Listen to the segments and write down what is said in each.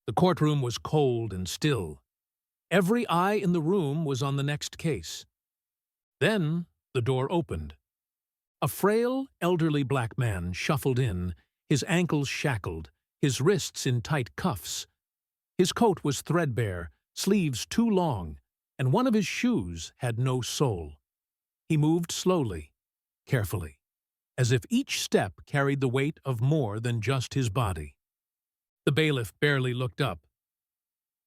The courtroom was cold and still. Every eye in the room was on the next case. Then the door opened. A frail, elderly black man shuffled in, his ankles shackled, his wrists in tight cuffs. His coat was threadbare, sleeves too long, and one of his shoes had no sole. He moved slowly, carefully, as if each step carried the weight of more than just his body. The bailiff barely looked up.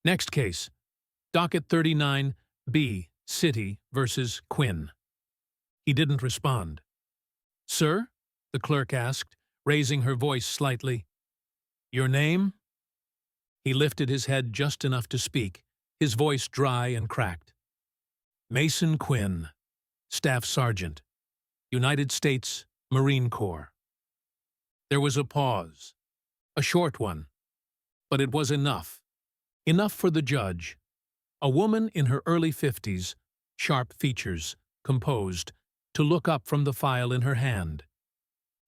Next case, docket 39, B, City versus Quinn. He didn't respond. "Sir?" the clerk asked, raising her voice slightly. "Your name?" He lifted his head just enough to speak, his voice dry and cracked. "Mason Quinn, Staff Sergeant, United States Marine Corps." There was a pause, a short one, but it was enough. Enough for the judge. A woman in her early 50s, sharp features, composed, to look up from the file in her hand.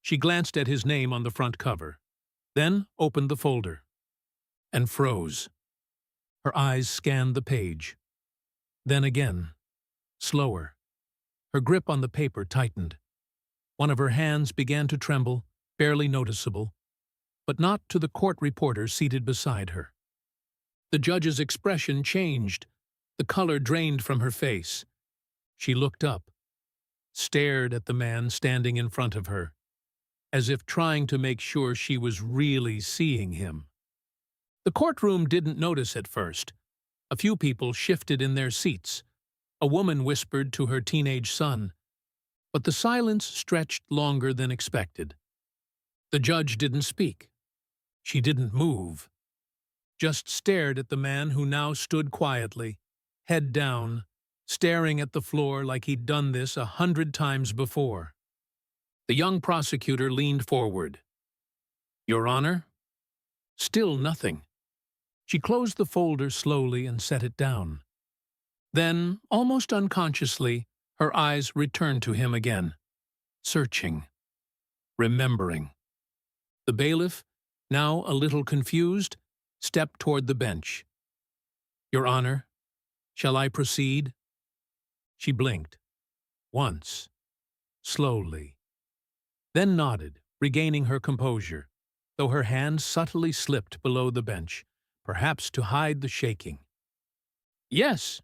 She glanced at his name on the front cover, then opened the folder, and froze. Her eyes scanned the page. Then again, slower. Her grip on the paper tightened. One of her hands began to tremble, barely noticeable, but not to the court reporter seated beside her. The judge's expression changed. The color drained from her face. She looked up, stared at the man standing in front of her, as if trying to make sure she was really seeing him. The courtroom didn't notice at first. A few people shifted in their seats. A woman whispered to her teenage son, but the silence stretched longer than expected. The judge didn't speak. She didn't move, just stared at the man who now stood quietly, head down, staring at the floor like he'd done this 100 times before. The young prosecutor leaned forward. "Your Honor?" Still nothing. She closed the folder slowly and set it down. Then, almost unconsciously, her eyes returned to him again, searching, remembering. The bailiff, now a little confused, stepped toward the bench. "Your Honor, shall I proceed?" She blinked. Once. Slowly. Then nodded, regaining her composure, though her hand subtly slipped below the bench, perhaps to hide the shaking. "Yes,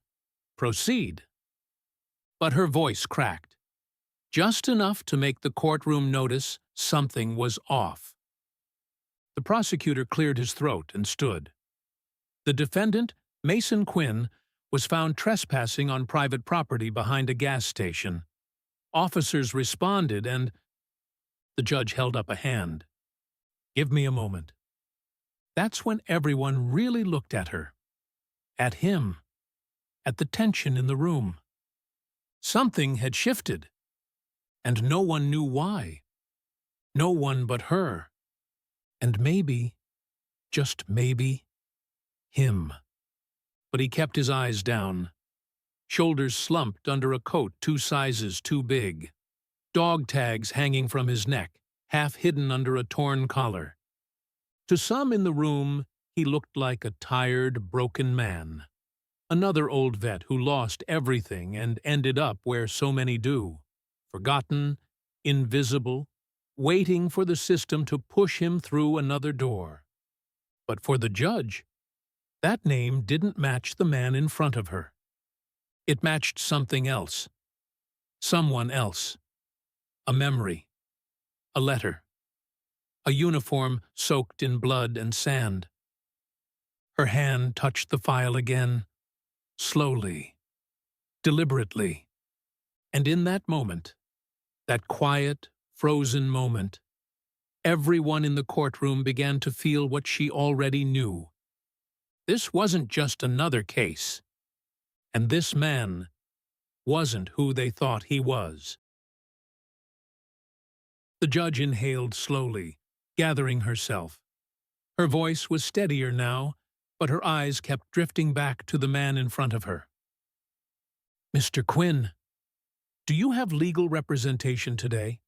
proceed." But her voice cracked, just enough to make the courtroom notice something was off. The prosecutor cleared his throat and stood. The defendant, Mason Quinn, was found trespassing on private property behind a gas station. Officers responded and... The judge held up a hand. "Give me a moment." That's when everyone really looked at her. At him. At the tension in the room. Something had shifted, and no one knew why. No one but her. And maybe, just maybe, him. But he kept his eyes down. Shoulders slumped under a coat 2 sizes too big. Dog tags hanging from his neck, half hidden under a torn collar. To some in the room, he looked like a tired, broken man. Another old vet who lost everything and ended up where so many do, forgotten, invisible, waiting for the system to push him through another door. But for the judge, that name didn't match the man in front of her. It matched something else. Someone else. A memory. A letter. A uniform soaked in blood and sand. Her hand touched the file again, slowly, deliberately. And in that moment, that quiet, frozen moment, everyone in the courtroom began to feel what she already knew. This wasn't just another case. And this man wasn't who they thought he was. The judge inhaled slowly, gathering herself. Her voice was steadier now, but her eyes kept drifting back to the man in front of her. "Mr. Quinn, do you have legal representation today?"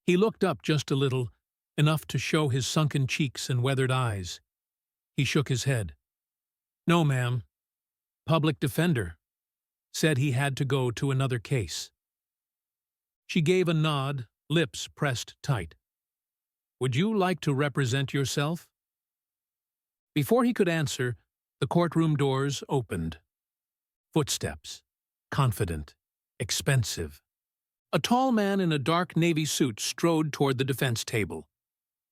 He looked up just a little, enough to show his sunken cheeks and weathered eyes. He shook his head. No, ma'am. Public defender. Said he had to go to another case. She gave a nod, lips pressed tight. Would you like to represent yourself? Before he could answer, the courtroom doors opened. Footsteps. Confident. Expensive. A tall man in a dark navy suit strode toward the defense table.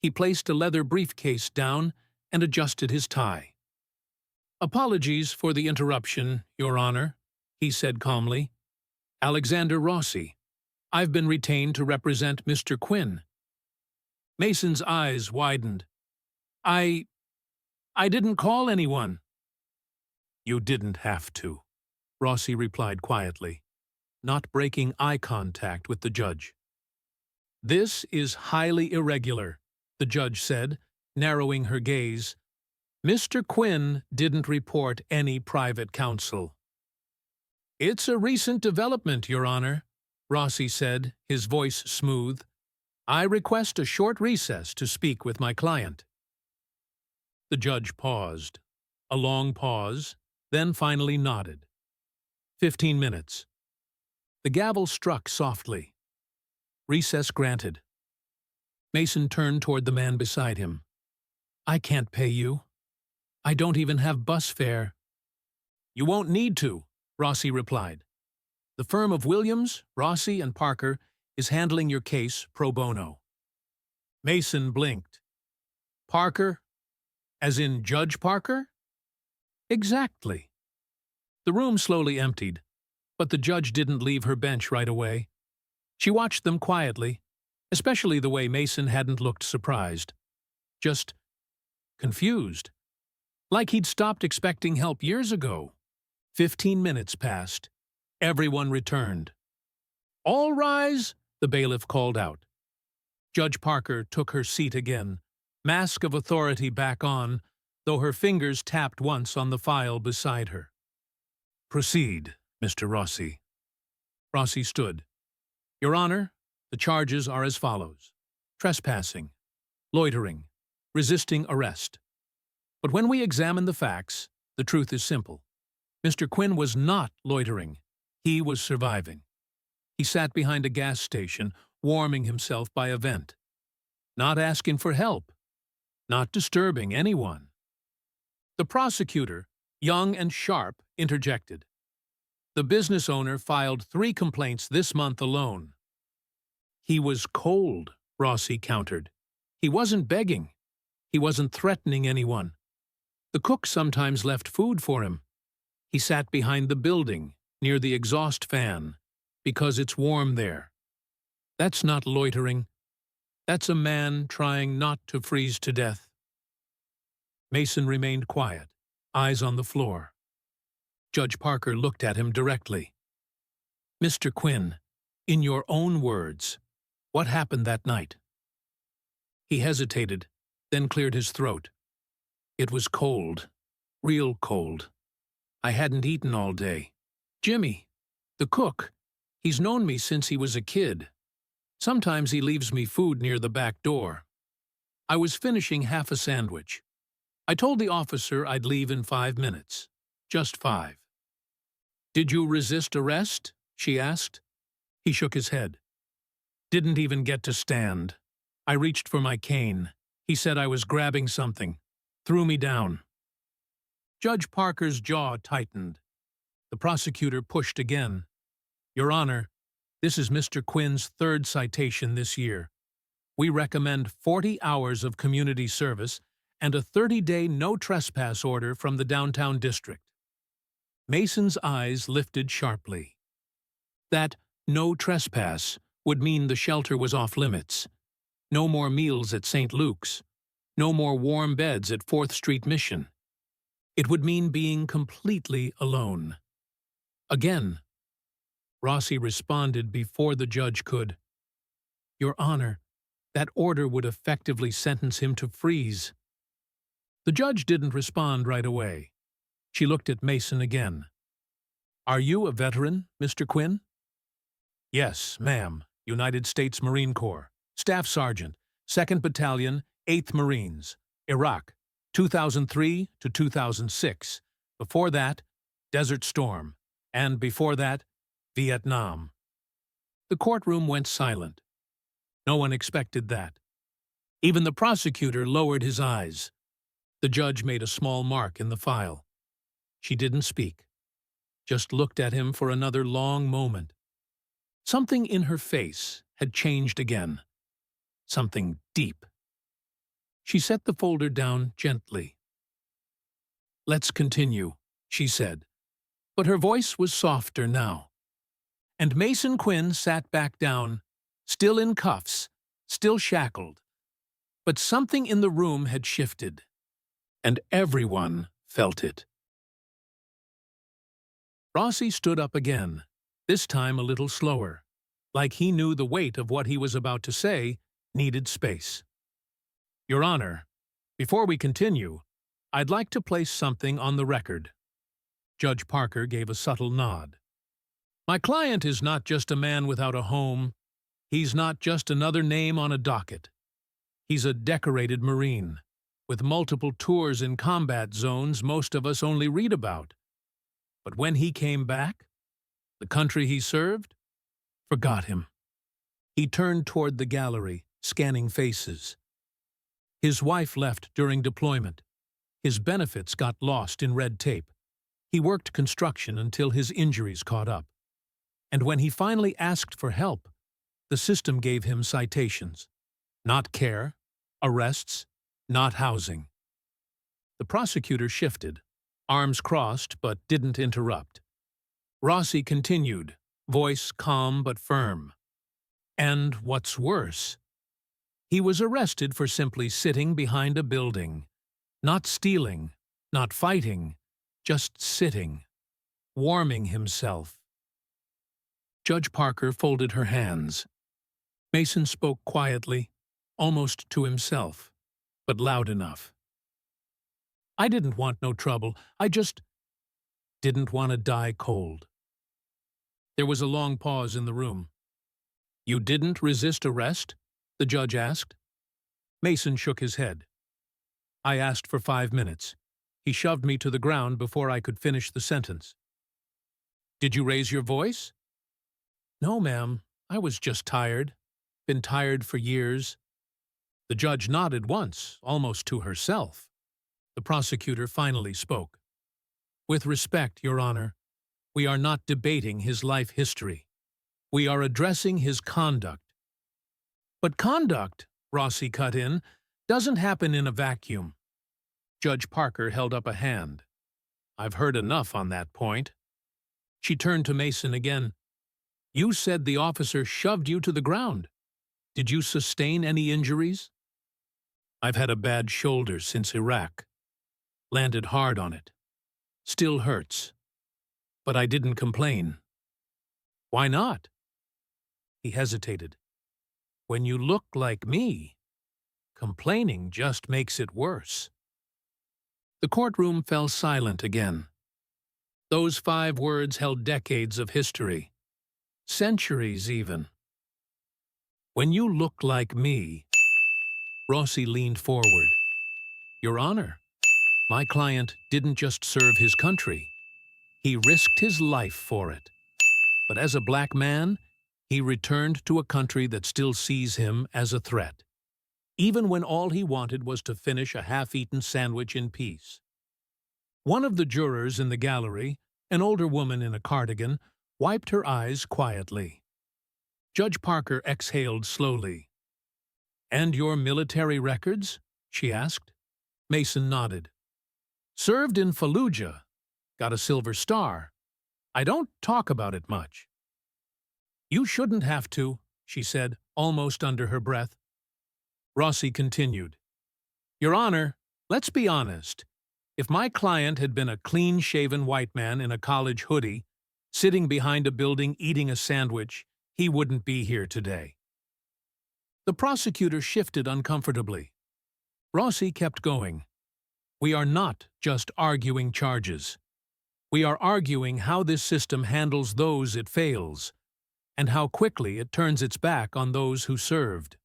He placed a leather briefcase down and adjusted his tie. Apologies for the interruption, Your Honor, he said calmly. Alexander Rossi. I've been retained to represent Mr. Quinn. Mason's eyes widened. I didn't call anyone. You didn't have to, Rossi replied quietly, not breaking eye contact with the judge. This is highly irregular, the judge said, narrowing her gaze. Mr. Quinn didn't report any private counsel. It's a recent development, Your Honor, Rossi said, his voice smooth. I request a short recess to speak with my client. The judge paused. A long pause, then finally nodded. 15 minutes. The gavel struck softly. Recess granted. Mason turned toward the man beside him. I can't pay you. I don't even have bus fare. You won't need to, Rossi replied. The firm of Williams, Rossi, and Parker is handling your case pro bono. Mason blinked. Parker? As in Judge Parker? Exactly. The room slowly emptied, but the judge didn't leave her bench right away. She watched them quietly, especially the way Mason hadn't looked surprised. Just confused. Like he'd stopped expecting help years ago. 15 minutes passed. Everyone returned. All rise, the bailiff called out. Judge Parker took her seat again, mask of authority back on, though her fingers tapped once on the file beside her. Proceed, Mr. Rossi. Rossi stood. Your Honor, the charges are as follows. Trespassing, loitering, resisting arrest. But when we examine the facts, the truth is simple. Mr. Quinn was not loitering. He was surviving. He sat behind a gas station, warming himself by a vent. Not asking for help. Not disturbing anyone. The prosecutor, young and sharp, interjected. The business owner filed 3 complaints this month alone. He was cold, Rossi countered. He wasn't begging. He wasn't threatening anyone. The cook sometimes left food for him. He sat behind the building, near the exhaust fan, because it's warm there. That's not loitering. That's a man trying not to freeze to death. Mason remained quiet, eyes on the floor. Judge Parker looked at him directly. Mr. Quinn, in your own words, what happened that night? He hesitated, then cleared his throat. It was cold, real cold. I hadn't eaten all day. Jimmy, the cook, he's known me since he was a kid. Sometimes he leaves me food near the back door. I was finishing half a sandwich. I told the officer I'd leave in 5 minutes. Just 5. Did you resist arrest? She asked. He shook his head. Didn't even get to stand. I reached for my cane. He said I was grabbing something. Threw me down. Judge Parker's jaw tightened. The prosecutor pushed again. Your Honor, this is Mr. Quinn's 3rd citation this year. We recommend 40 hours of community service and a 30-day no trespass order from the downtown district. Mason's eyes lifted sharply. That no trespass would mean the shelter was off limits. No more meals at St. Luke's. No more warm beds at 4th Street Mission. It would mean being completely alone. Again, Rossi responded before the judge could. Your Honor, that order would effectively sentence him to freeze. The judge didn't respond right away. She looked at Mason again. Are you a veteran, Mr. Quinn? Yes, ma'am. United States Marine Corps. Staff Sergeant, 2nd Battalion, 8th Marines. Iraq. 2003 to 2006. Before that, Desert Storm. And before that, Vietnam. The courtroom went silent. No one expected that. Even the prosecutor lowered his eyes. The judge made a small mark in the file. She didn't speak, just looked at him for another long moment. Something in her face had changed again. Something deep. She set the folder down gently. "Let's continue," she said, but her voice was softer now. And Mason Quinn sat back down, still in cuffs, still shackled. But something in the room had shifted, and everyone felt it. Rossi stood up again, this time a little slower, like he knew the weight of what he was about to say needed space. "Your Honor, before we continue, I'd like to place something on the record." Judge Parker gave a subtle nod. "My client is not just a man without a home. He's not just another name on a docket. He's a decorated Marine, with multiple tours in combat zones most of us only read about. But when he came back, the country he served forgot him." He turned toward the gallery, scanning faces. His wife left during deployment. His benefits got lost in red tape. He worked construction until his injuries caught up. And when he finally asked for help, the system gave him citations. Not care, arrests, not housing. The prosecutor shifted, arms crossed but didn't interrupt. Rossi continued, voice calm but firm. "And what's worse, he was arrested for simply sitting behind a building. Not stealing, not fighting, just sitting, warming himself." Judge Parker folded her hands. Mason spoke quietly, almost to himself, but loud enough. "I didn't want no trouble. I just didn't want to die cold." There was a long pause in the room. "You didn't resist arrest?" the judge asked. Mason shook his head. "I asked for 5 minutes. He shoved me to the ground before I could finish the sentence." "Did you raise your voice?" "No, ma'am. I was just tired. Been tired for years." The judge nodded once, almost to herself. The prosecutor finally spoke. "With respect, Your Honor, we are not debating his life history. We are addressing his conduct." "But conduct," Rossi cut in, "doesn't happen in a vacuum." Judge Parker held up a hand. "I've heard enough on that point." She turned to Mason again. "You said the officer shoved you to the ground. Did you sustain any injuries?" "I've had a bad shoulder since Iraq. Landed hard on it. Still hurts. But I didn't complain." "Why not?" He hesitated. "When you look like me, complaining just makes it worse." The courtroom fell silent again. Those 5 words held decades of history. Centuries, even. "When you look like me," Rossi leaned forward. "Your Honor, my client didn't just serve his country. He risked his life for it. But as a black man, he returned to a country that still sees him as a threat, even when all he wanted was to finish a half-eaten sandwich in peace." One of the jurors in the gallery, an older woman in a cardigan, wiped her eyes quietly. Judge Parker exhaled slowly. "And your military records?" she asked. Mason nodded. "Served in Fallujah. Got a Silver Star. I don't talk about it much." "You shouldn't have to," she said, almost under her breath. Rossi continued. "Your Honor, let's be honest. If my client had been a clean-shaven white man in a college hoodie, sitting behind a building eating a sandwich, he wouldn't be here today." The prosecutor shifted uncomfortably. Rossi kept going. "We are not just arguing charges. We are arguing how this system handles those it fails, and how quickly it turns its back on those who served."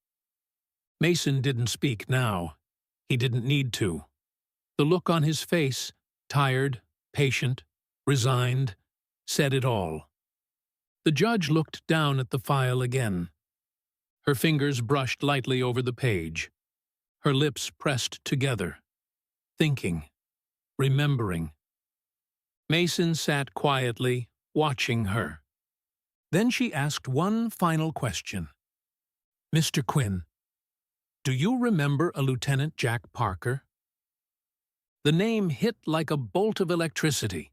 Mason didn't speak now. He didn't need to. The look on his face, tired, patient, resigned, said it all. The judge looked down at the file again. Her fingers brushed lightly over the page. Her lips pressed together, thinking, remembering. Mason sat quietly, watching her. Then she asked one final question. "Mr. Quinn, do you remember a Lieutenant Jack Parker?" The name hit like a bolt of electricity.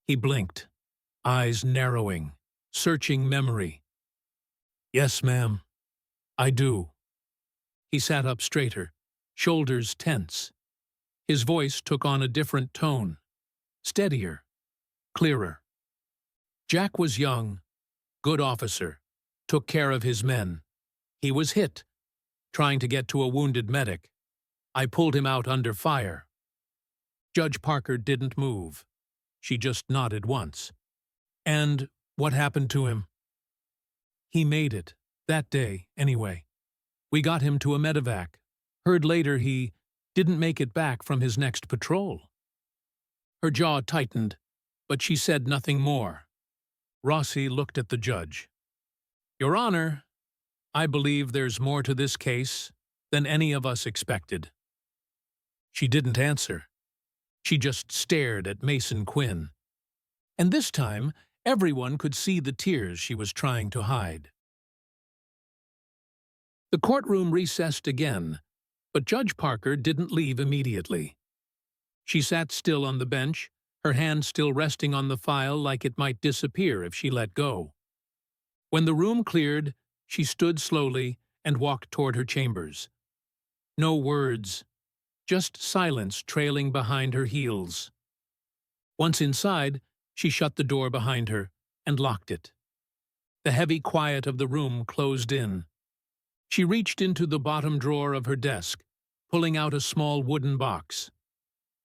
He blinked, eyes narrowing, searching memory. "Yes, ma'am, I do." He sat up straighter, shoulders tense. His voice took on a different tone, steadier, clearer. Jack was young, good officer, took care of his men. He was hit, trying to get to a wounded medic. I pulled him out under fire. Judge Parker didn't move. She just nodded once. "And what happened to him?" "He made it, that day, anyway. We got him to a medevac. Heard later he didn't make it back from his next patrol." Her jaw tightened, but she said nothing more. Rossi looked at the judge. "Your Honor, I believe there's more to this case than any of us expected." She didn't answer. She just stared at Mason Quinn. And this time, everyone could see the tears she was trying to hide. The courtroom recessed again, but Judge Parker didn't leave immediately. She sat still on the bench, her hand still resting on the file like it might disappear if she let go. When the room cleared, she stood slowly and walked toward her chambers. No words, just silence trailing behind her heels. Once inside, she shut the door behind her and locked it. The heavy quiet of the room closed in. She reached into the bottom drawer of her desk, pulling out a small wooden box.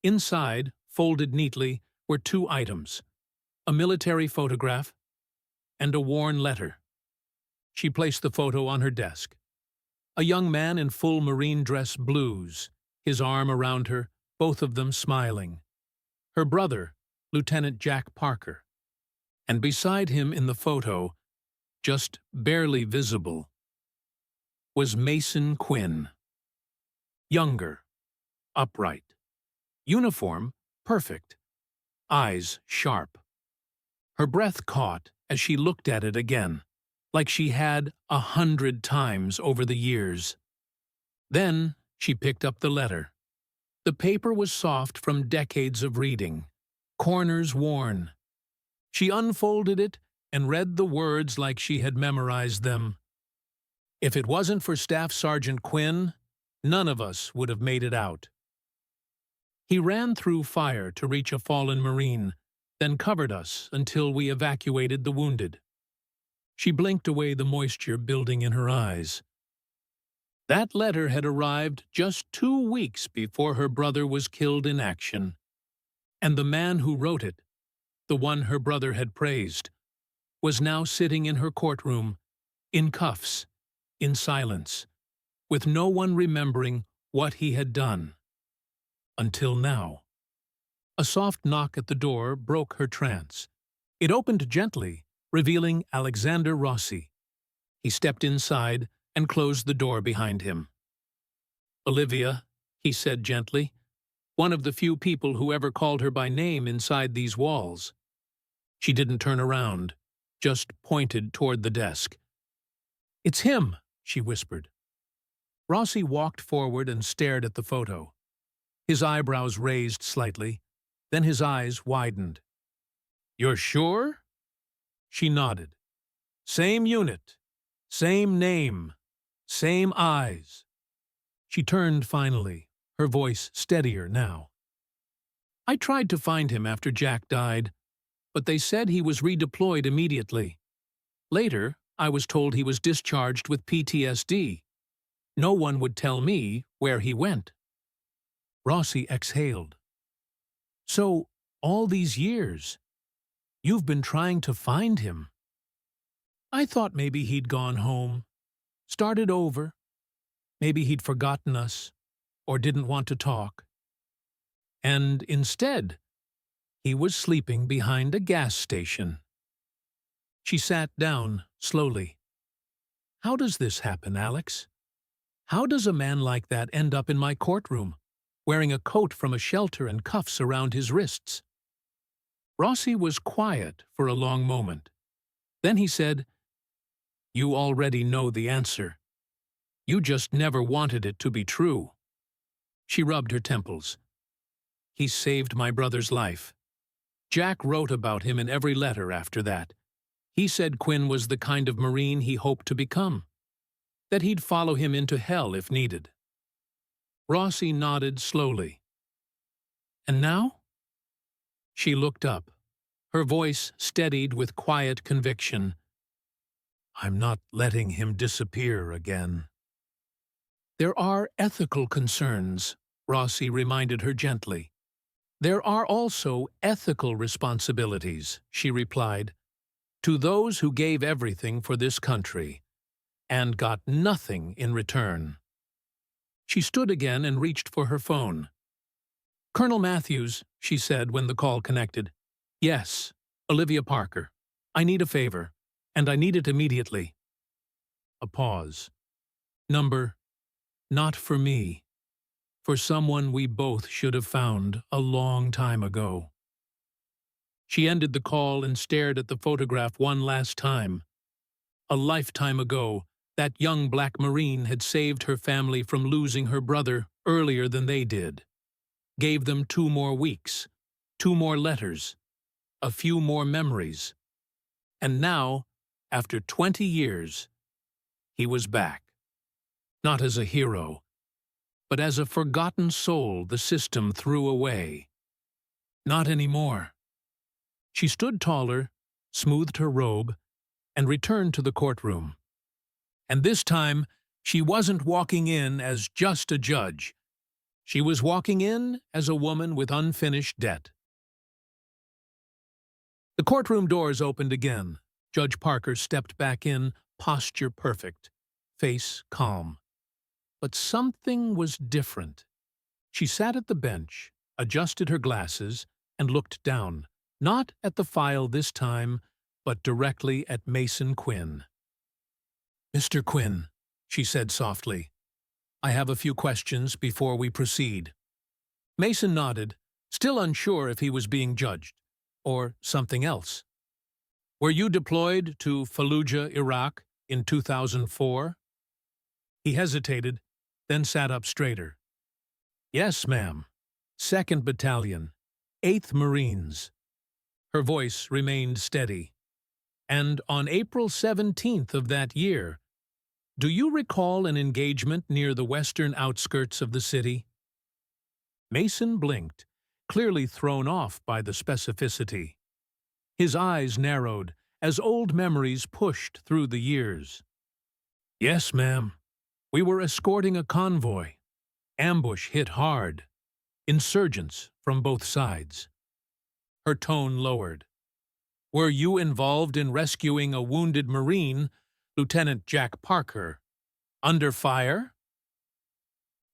Inside, folded neatly, were two items: a military photograph and a worn letter. She placed the photo on her desk. A young man in full marine dress blues, his arm around her, both of them smiling. Her brother, Lieutenant Jack Parker. And beside him in the photo, just barely visible, was Mason Quinn. Younger, upright. Uniform, perfect. Eyes sharp. Her breath caught as she looked at it again, like she had 100 times over the years. Then she picked up the letter. The paper was soft from decades of reading, corners worn. She unfolded it and read the words like she had memorized them. "If it wasn't for Staff Sergeant Quinn, none of us would have made it out. He ran through fire to reach a fallen Marine, then covered us until we evacuated the wounded." She blinked away the moisture building in her eyes. That letter had arrived just 2 weeks before her brother was killed in action. And the man who wrote it, the one her brother had praised, was now sitting in her courtroom, in cuffs, in silence, with no one remembering what he had done. Until now. A soft knock at the door broke her trance. It opened gently, revealing Alexander Rossi. He stepped inside and closed the door behind him. "Olivia," he said gently, one of the few people who ever called her by name inside these walls. She didn't turn around, just pointed toward the desk. "It's him," she whispered. Rossi walked forward and stared at the photo. His eyebrows raised slightly, then his eyes widened. "You're sure?" She nodded. "Same unit, same name, same eyes." She turned finally, her voice steadier now. "I tried to find him after Jack died, but they said he was redeployed immediately. Later, I was told he was discharged with PTSD. No one would tell me where he went." Rossi exhaled. "So, all these years, you've been trying to find him?" "I thought maybe he'd gone home, started over. Maybe he'd forgotten us, or didn't want to talk." and instead, he was sleeping behind a gas station. She sat down slowly. How does this happen, Alex? How does a man like that end up in my courtroom, wearing a coat from a shelter and cuffs around his wrists? Rossi was quiet for a long moment. Then he said, "You already know the answer. You just never wanted it to be true." She rubbed her temples. "He saved my brother's life. Jack wrote about him in every letter after that. He said Quinn was the kind of Marine he hoped to become, that he'd follow him into hell if needed." Rossi nodded slowly. "And now?" She looked up. Her voice steadied with quiet conviction. "I'm not letting him disappear again." "There are ethical concerns," Rossi reminded her gently. "There are also ethical responsibilities," she replied, "to those who gave everything for this country and got nothing in return." She stood again and reached for her phone. "Colonel Matthews," she said when the call connected. "Yes, Olivia Parker. I need a favor, and I need it immediately." A pause. "Number, not for me. For someone we both should have found a long time ago." She ended the call and stared at the photograph one last time. A lifetime ago, that young black Marine had saved her family from losing her brother earlier than they did. Gave them 2 more weeks, 2 more letters, a few more memories. And now, after 20 years, he was back. Not as a hero, but as a forgotten soul the system threw away. Not anymore. She stood taller, smoothed her robe, and returned to the courtroom. And this time, she wasn't walking in as just a judge. She was walking in as a woman with unfinished debt. The courtroom doors opened again. Judge Parker stepped back in, posture perfect, face calm. But something was different. She sat at the bench, adjusted her glasses, and looked down, not at the file this time, but directly at Mason Quinn. "Mr. Quinn," she said softly, "I have a few questions before we proceed." Mason nodded, still unsure if he was being judged, or something else. "Were you deployed to Fallujah, Iraq, in 2004? He hesitated, then sat up straighter. "Yes, ma'am. 2nd Battalion, 8th Marines." Her voice remained steady. "And on April 17th of that year, do you recall an engagement near the western outskirts of the city?" Mason blinked, clearly thrown off by the specificity. His eyes narrowed as old memories pushed through the years. "Yes, ma'am. We were escorting a convoy. Ambush hit hard. Insurgents from both sides." Her tone lowered. "Were you involved in rescuing a wounded Marine, Lieutenant Jack Parker, under fire?"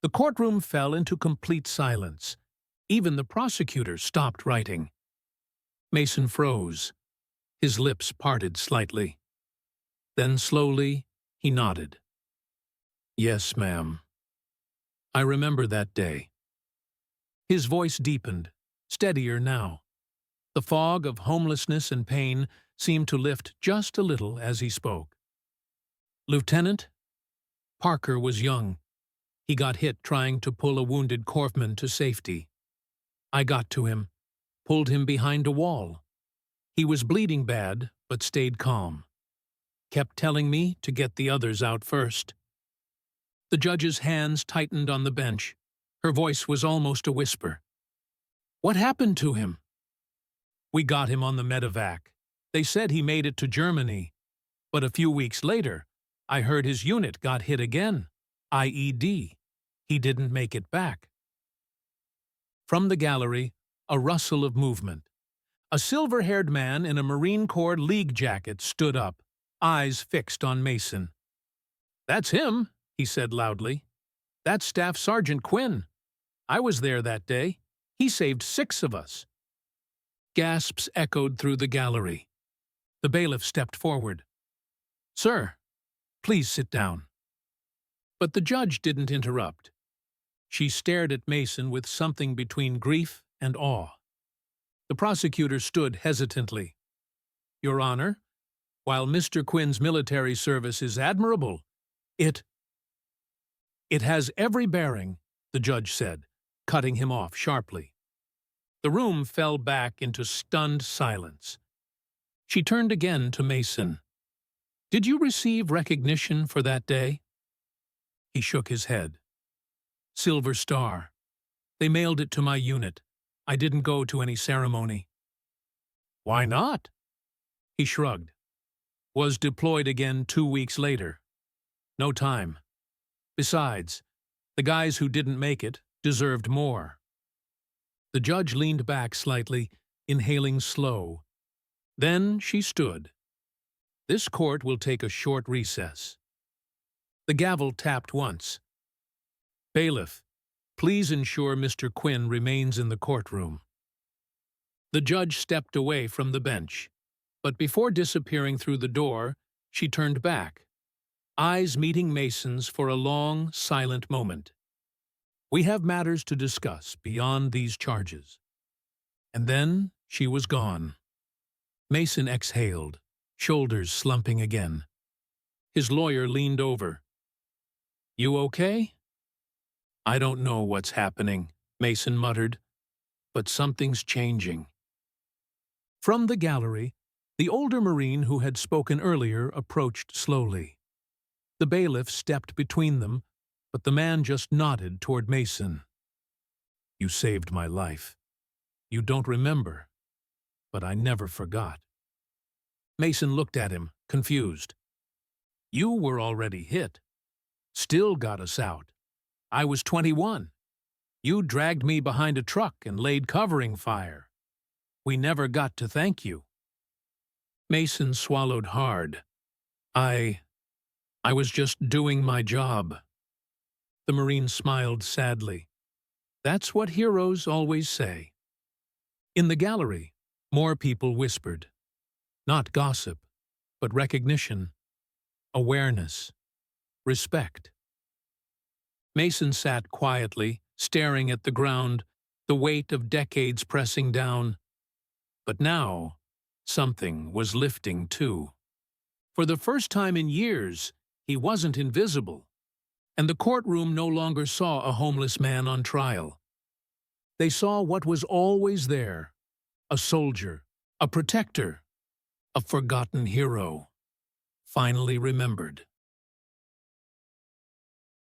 The courtroom fell into complete silence. Even the prosecutor stopped writing. Mason froze. His lips parted slightly. Then slowly, he nodded. "Yes, ma'am. I remember that day." His voice deepened, steadier now. The fog of homelessness and pain seemed to lift just a little as he spoke. "Lieutenant, Parker was young. He got hit trying to pull a wounded corpsman to safety. I got to him, pulled him behind a wall. He was bleeding bad, but stayed calm. Kept telling me to get the others out first." The judge's hands tightened on the bench. Her voice was almost a whisper. "What happened to him?" "We got him on the medevac. They said he made it to Germany. But a few weeks later, I heard his unit got hit again. IED. He didn't make it back." From the gallery, a rustle of movement. A silver-haired man in a Marine Corps League jacket stood up, eyes fixed on Mason. "That's him," he said loudly. "That's Staff Sergeant Quinn. I was there that day. He saved 6 of us." Gasps echoed through the gallery. The bailiff stepped forward. "Sir, please sit down." But the judge didn't interrupt. She stared at Mason with something between grief and awe. The prosecutor stood hesitantly. "Your Honor, while Mr. Quinn's military service is admirable, it has every bearing," the judge said, cutting him off sharply. The room fell back into stunned silence. She turned again to Mason. "Did you receive recognition for that day?" He shook his head. "Silver Star. They mailed it to my unit. I didn't go to any ceremony." "Why not?" He shrugged. "Was deployed again 2 weeks later. No time. Besides, the guys who didn't make it deserved more." The judge leaned back slightly, inhaling slow. Then she stood. "This court will take a short recess." The gavel tapped once. "Bailiff, please ensure Mr. Quinn remains in the courtroom." The judge stepped away from the bench, but before disappearing through the door, she turned back, eyes meeting Mason's for a long, silent moment. "We have matters to discuss beyond these charges." And then she was gone. Mason exhaled, shoulders slumping again. His lawyer leaned over. "You okay?" "I don't know what's happening," Mason muttered, "but something's changing." From the gallery, the older Marine who had spoken earlier approached slowly. The bailiff stepped between them, but the man just nodded toward Mason. "You saved my life. You don't remember, but I never forgot." Mason looked at him, confused. "You were already hit. Still got us out. I was 21. You dragged me behind a truck and laid covering fire. We never got to thank you." Mason swallowed hard. I was just doing my job." The Marine smiled sadly. "That's what heroes always say." In the gallery, more people whispered. Not gossip, but recognition, awareness, respect. Mason sat quietly, staring at the ground, the weight of decades pressing down. But now, something was lifting too. For the first time in years, he wasn't invisible, and the courtroom no longer saw a homeless man on trial. They saw what was always there: a soldier, a protector, a forgotten hero, finally remembered.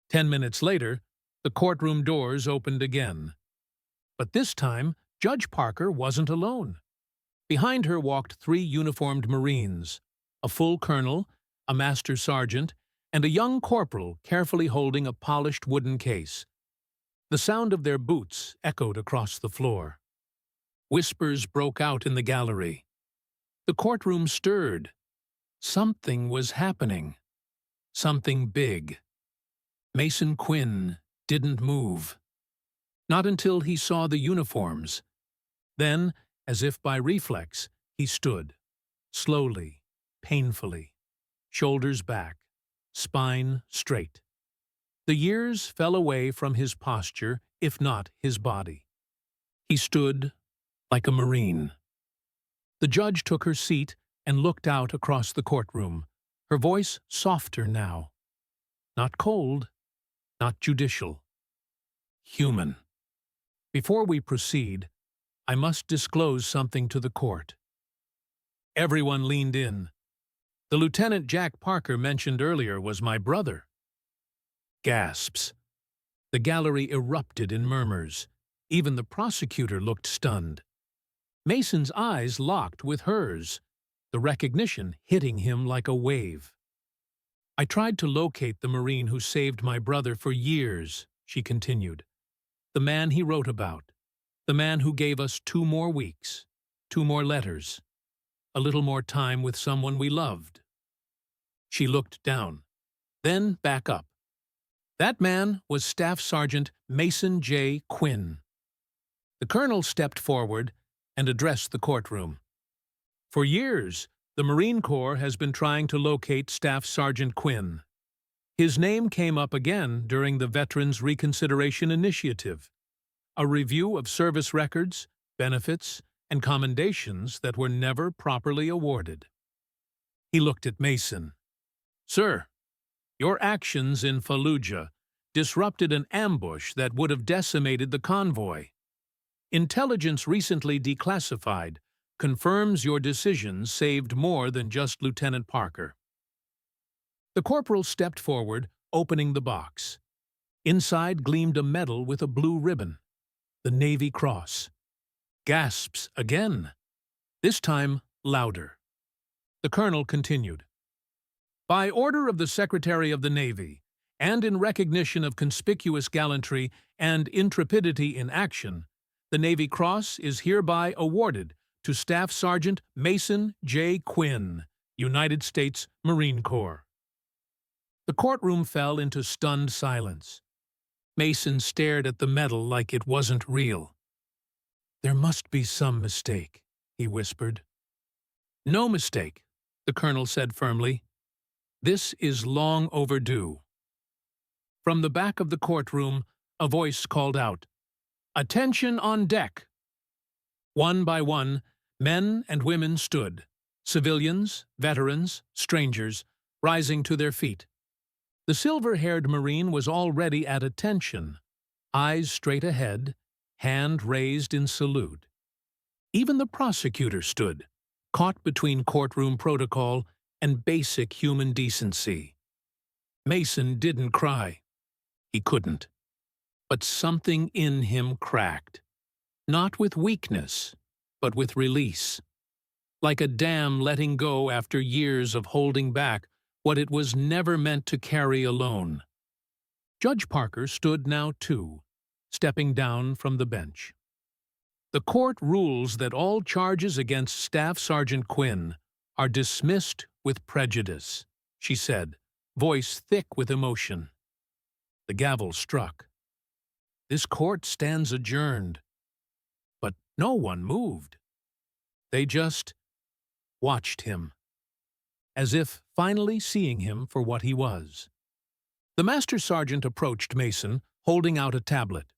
10 minutes later, the courtroom doors opened again. But this time, Judge Parker wasn't alone. Behind her walked 3 uniformed Marines, a full colonel, a master sergeant, and a young corporal carefully holding a polished wooden case. The sound of their boots echoed across the floor. Whispers broke out in the gallery. The courtroom stirred. Something was happening. Something big. Mason Quinn didn't move. Not until he saw the uniforms. Then, as if by reflex, he stood, slowly, painfully, shoulders back, spine straight. The years fell away from his posture, if not his body. He stood like a Marine. The judge took her seat and looked out across the courtroom, her voice softer now. Not cold, not judicial. Human. "Before we proceed, I must disclose something to the court." Everyone leaned in. "The Lieutenant Jack Parker mentioned earlier was my brother." Gasps. The gallery erupted in murmurs. Even the prosecutor looked stunned. Mason's eyes locked with hers, the recognition hitting him like a wave. "I tried to locate the Marine who saved my brother for years," she continued. "The man he wrote about. The man who gave us 2 more weeks, 2 more letters, a little more time with someone we loved." She looked down, then back up. That man was Staff Sergeant Mason J. Quinn. The colonel stepped forward and addressed the courtroom. For years, the Marine Corps has been trying to locate Staff Sergeant Quinn. His name came up again during the Veterans Reconsideration Initiative, a review of service records, benefits, and commendations that were never properly awarded. He looked at Mason. "Sir, your actions in Fallujah disrupted an ambush that would have decimated the convoy. Intelligence recently declassified confirms your decisions saved more than just Lieutenant Parker." The corporal stepped forward, opening the box. Inside gleamed a medal with a blue ribbon, the Navy Cross. Gasps again, this time louder. The colonel continued. "By order of the Secretary of the Navy, and in recognition of conspicuous gallantry and intrepidity in action, the Navy Cross is hereby awarded to Staff Sergeant Mason J. Quinn, United States Marine Corps." The courtroom fell into stunned silence. Mason stared at the medal like it wasn't real. "There must be some mistake," he whispered. "No mistake," the colonel said firmly. "This is long overdue." From the back of the courtroom, a voice called out, "Attention on deck!" One by one, men and women stood, civilians, veterans, strangers, rising to their feet. The silver-haired Marine was already at attention, eyes straight ahead, hand raised in salute. Even the prosecutor stood, caught between courtroom protocol and basic human decency. Mason didn't cry. He couldn't. But something in him cracked. Not with weakness, but with release. Like a dam letting go after years of holding back what it was never meant to carry alone. Judge Parker stood now too, stepping down from the bench. "The court rules that all charges against Staff Sergeant Quinn are dismissed with prejudice," she said, voice thick with emotion. The gavel struck. This court stands adjourned. But no one moved. They just watched him, as if finally seeing him for what he was. The Master Sergeant approached Mason, holding out a tablet.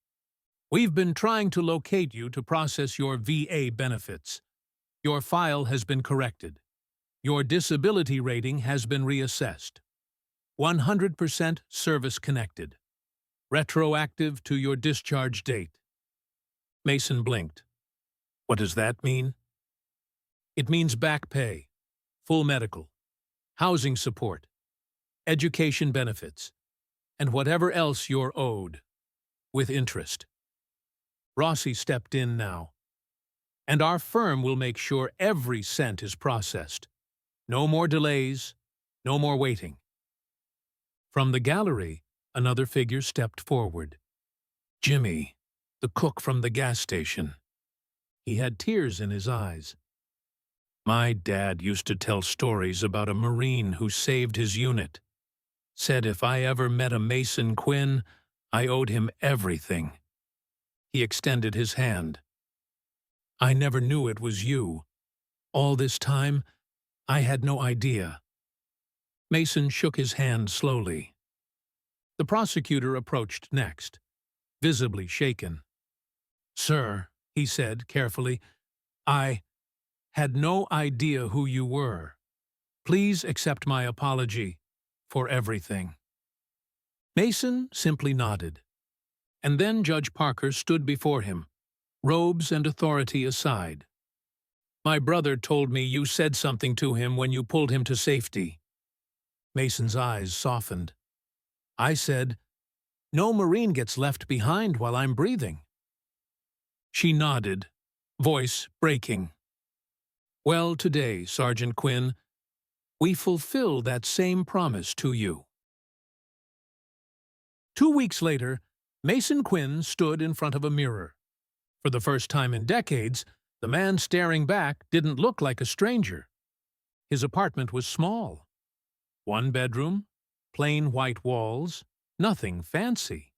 "We've been trying to locate you to process your VA benefits. Your file has been corrected. Your disability rating has been reassessed. 100% service-connected. Retroactive to your discharge date." Mason blinked. "What does that mean?" "It means back pay, full medical, housing support, education benefits, and whatever else you're owed, with interest." Rossi stepped in now. "And our firm will make sure every cent is processed. No more delays, no more waiting." From the gallery, another figure stepped forward. Jimmy, the cook from the gas station. He had tears in his eyes. "My dad used to tell stories about a Marine who saved his unit. Said if I ever met a Mason Quinn, I owed him everything." He extended his hand. "I never knew it was you. All this time, I had no idea." Mason shook his hand slowly. The prosecutor approached next, visibly shaken. "Sir," he said carefully, "I had no idea who you were. Please accept my apology for everything." Mason simply nodded. And then Judge Parker stood before him, robes and authority aside. "My brother told me you said something to him when you pulled him to safety." Mason's eyes softened. "I said, 'No Marine gets left behind while I'm breathing.'" She nodded, voice breaking. "Well, today, Sergeant Quinn, we fulfill that same promise to you." 2 weeks later, Mason Quinn stood in front of a mirror. For the first time in decades, the man staring back didn't look like a stranger. His apartment was small. 1 bedroom, plain white walls, nothing fancy.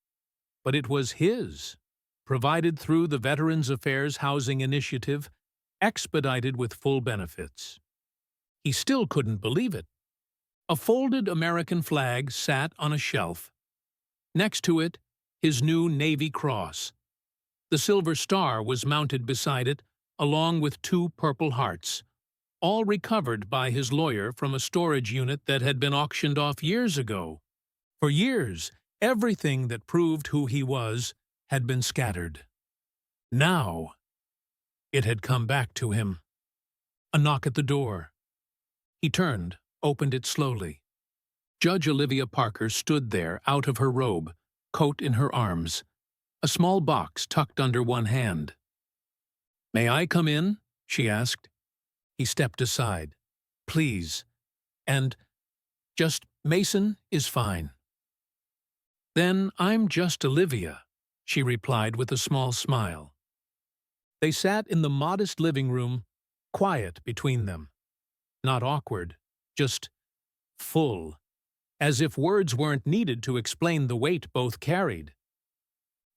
But it was his. provided through the Veterans Affairs Housing Initiative, expedited with full benefits. He still couldn't believe it. A folded American flag sat on a shelf. Next to it, his new Navy Cross. The Silver Star was mounted beside it, along with 2 Purple Hearts, all recovered by his lawyer from a storage unit that had been auctioned off years ago. For years, everything that proved who he was had been scattered. Now, it had come back to him. A knock at the door. He turned, opened it slowly. Judge Olivia Parker stood there, out of her robe, coat in her arms, a small box tucked under one hand. "May I come in?" she asked. He stepped aside. "Please." And, "Just Mason is fine." "Then I'm just Olivia," she replied with a small smile. They sat in the modest living room, quiet between them. Not awkward, just full, as if words weren't needed to explain the weight both carried.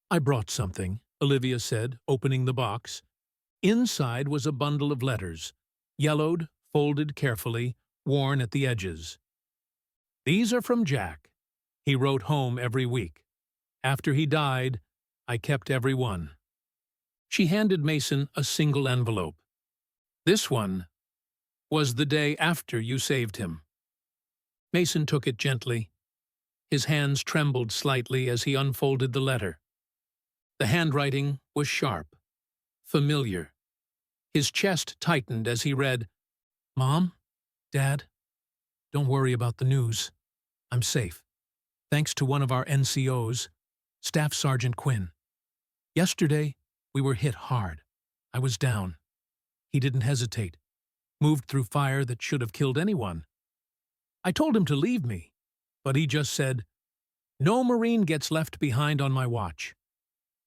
"I brought something," Olivia said, opening the box. Inside was a bundle of letters, yellowed, folded carefully, worn at the edges. "These are from Jack. He wrote home every week. After he died, I kept every one." She handed Mason a single envelope. "This one was the day after you saved him." Mason took it gently. His hands trembled slightly as he unfolded the letter. The handwriting was sharp, familiar. His chest tightened as he read, "Mom, Dad, don't worry about the news. I'm safe. Thanks to one of our NCOs, Staff Sergeant Quinn. Yesterday, we were hit hard. I was down. He didn't hesitate. Moved through fire that should have killed anyone. I told him to leave me, but he just said, 'No Marine gets left behind on my watch.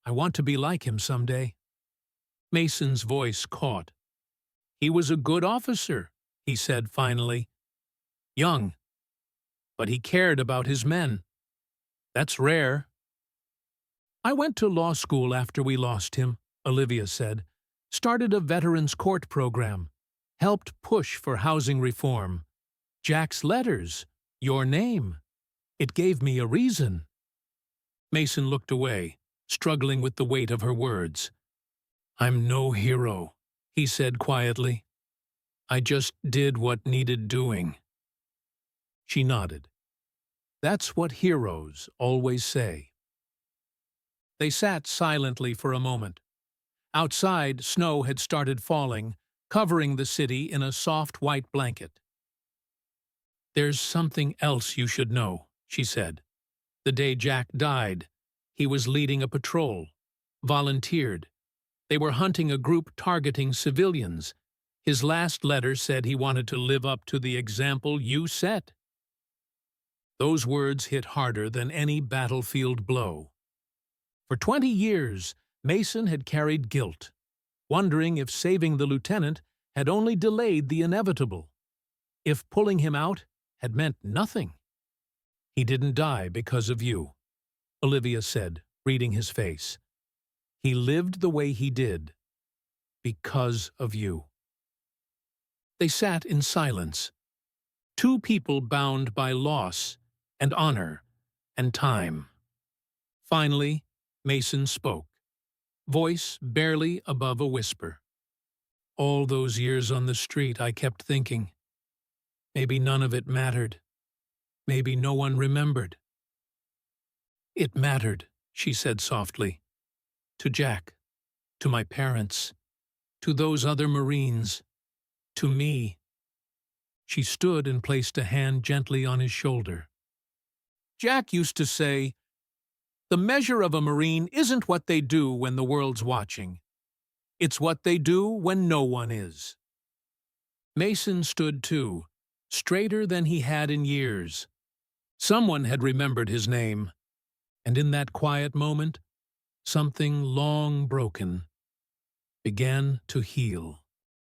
I want to be like him someday.'" Mason's voice caught. "He was a good officer," he said finally. "Young, but he cared about his men. That's rare." "I went to law school after we lost him," Olivia said. "Started a veterans court program. Helped push for housing reform. Jack's letters, your name. It gave me a reason." Mason looked away, struggling with the weight of her words. "I'm no hero," he said quietly. "I just did what needed doing." She nodded. "That's what heroes always say." They sat silently for a moment. Outside, snow had started falling, covering the city in a soft white blanket. "There's something else you should know," she said. "The day Jack died, he was leading a patrol, volunteered. They were hunting a group targeting civilians. His last letter said he wanted to live up to the example you set." Those words hit harder than any battlefield blow. For 20 years, Mason had carried guilt, wondering if saving the lieutenant had only delayed the inevitable, if pulling him out had meant nothing. "He didn't die because of you," Olivia said, reading his face. "He lived the way he did because of you." They sat in silence, 2 people bound by loss and honor and time. Finally, Mason spoke, voice barely above a whisper. "All those years on the street, I kept thinking, maybe none of it mattered. Maybe no one remembered." "It mattered," she said softly. "To Jack, to my parents, to those other Marines, to me." She stood and placed a hand gently on his shoulder. "Jack used to say, 'The measure of a Marine isn't what they do when the world's watching. It's what they do when no one is.'" Mason stood too, straighter than he had in years. Someone had remembered his name, and in that quiet moment, something long broken began to heal.